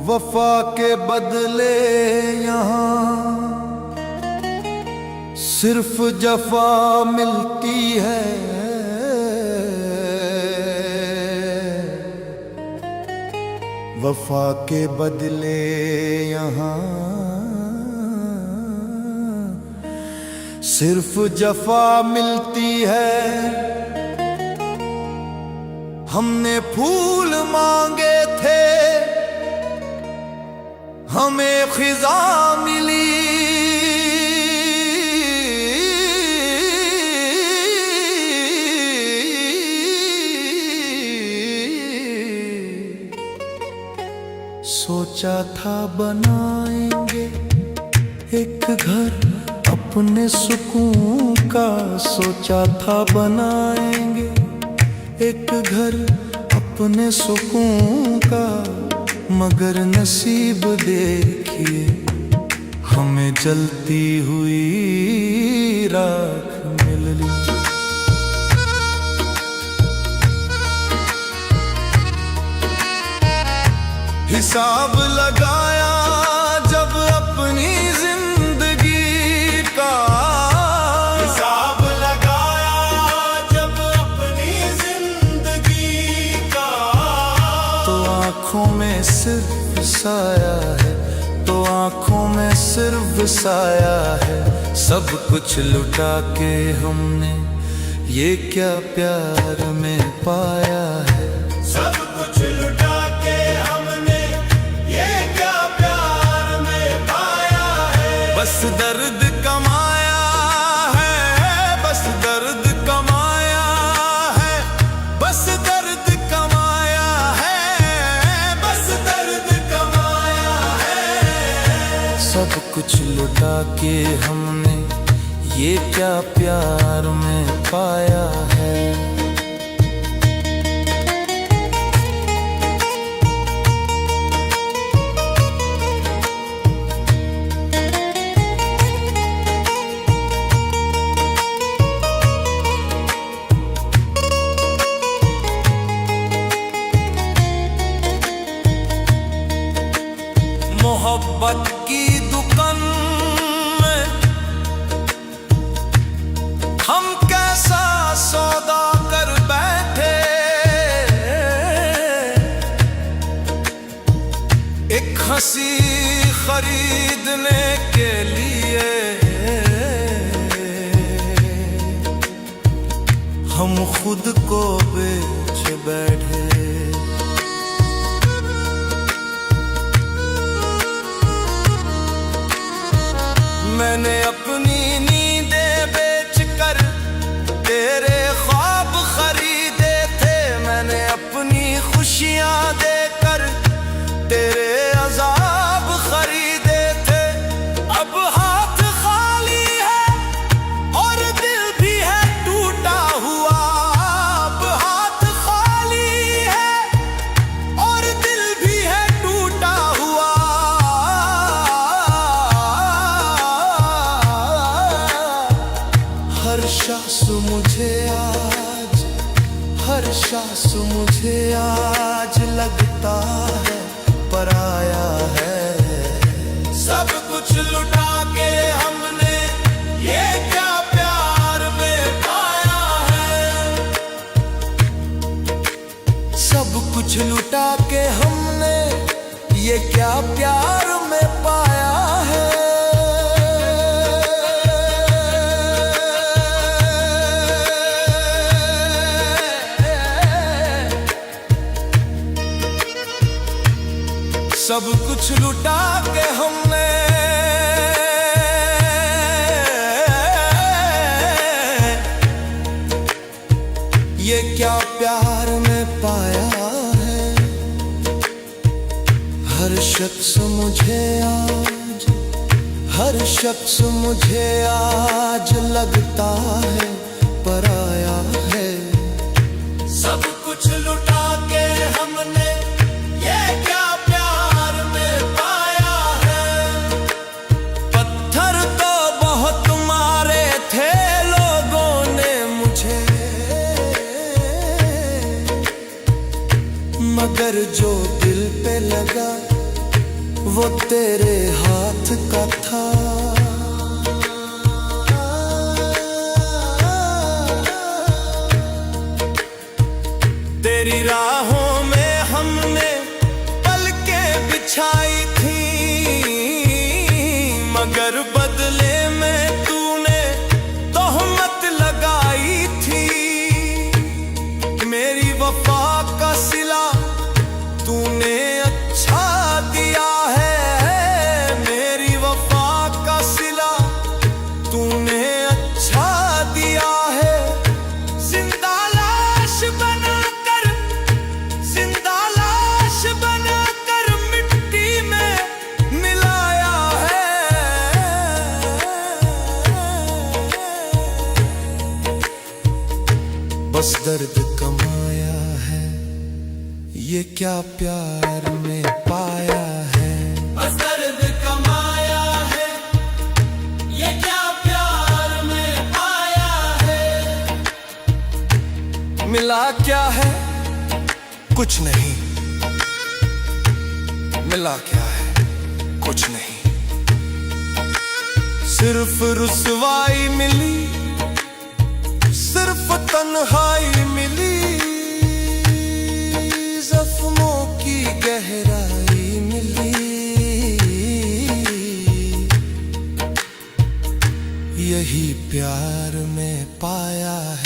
वफा के बदले यहाँ सिर्फ जफा मिलती है। वफा के बदले यहाँ सिर्फ जफा मिलती है। हमने फूल मांगे थे, हमें खिजा मिली। सोचा था बनाएंगे एक घर अपने सुकून का, सोचा था बनाएंगे एक घर अपने सुकून का, मगर नसीब देखिए हमें जलती हुई राख मिल ली। हिसाब लगाया जब अपनी जिंदगी का, हिसाब लगाया जब अपनी जिंदगी का, तो आँखों में सिर्फ साया है, तो आँखों में सिर्फ साया है। सब कुछ लुटा के हमने ये क्या प्यार में पाया है। सब कुछ लुटा के हमने ये क्या प्यार में पाया है। बस दर्द कमाया है, बस दर्द कमाया है, बस दर्द कमाया है, बस दर्द कमाया है। सब कुछ लुटा के हमने ये क्या प्यार में पाया है। मोहब्बत की दुकान में हम कैसा सौदा कर बैठे। एक हंसी खरीदने के लिए हम खुद को बेच बैठे। मैंने अपनी नींदें बेचकर तेरे ख्वाब खरीदे थे, मैंने अपनी खुशियां देकर तेरे अजाब खरीदे थे। अब हाथ खाली है और दिल भी है टूटा हुआ। अब हाथ खाली है और दिल भी है टूटा हुआ। हर शख्स मुझे आज, हर शख्स मुझे आज लगता है पराया है। सब कुछ लुटा के हमने ये क्या प्यार में पाया है। सब कुछ लुटा के हमने ये क्या प्यार में पाया है। सब कुछ लुटा के हमने ये क्या प्यार में पाया है। हर शख्स मुझे आज, हर शख्स मुझे आज लगता है पराया है। सब कुछ लुटा के हमने ये क्या प्यार में पाया है। पत्थर तो बहुत मारे थे लोगों ने मुझे, मगर जो दिल पे लगा वो तेरे हाथ का था। तेरी राहों में हमने पलकें बिछाई थी, मगर बदले में तूने तोहमत लगाई थी। मेरी वफा का सिला तूने अच्छा दिया है, मेरी वफा का सिला तूने अच्छा दिया है। जिंदा लाश बनाकर, जिंदा लाश बनाकर मिट्टी में मिलाया है। बस दर्द कमाया है, ये क्या प्यार में पाया है। बस दर्द कमाया है, ये क्या प्यार में पाया है। मिला क्या है, कुछ नहीं। मिला क्या है, कुछ नहीं। सिर्फ रुसवाई मिली, सिर्फ तन्हाई मिली। जख्मों की गहराई मिली, यही प्यार में पाया है।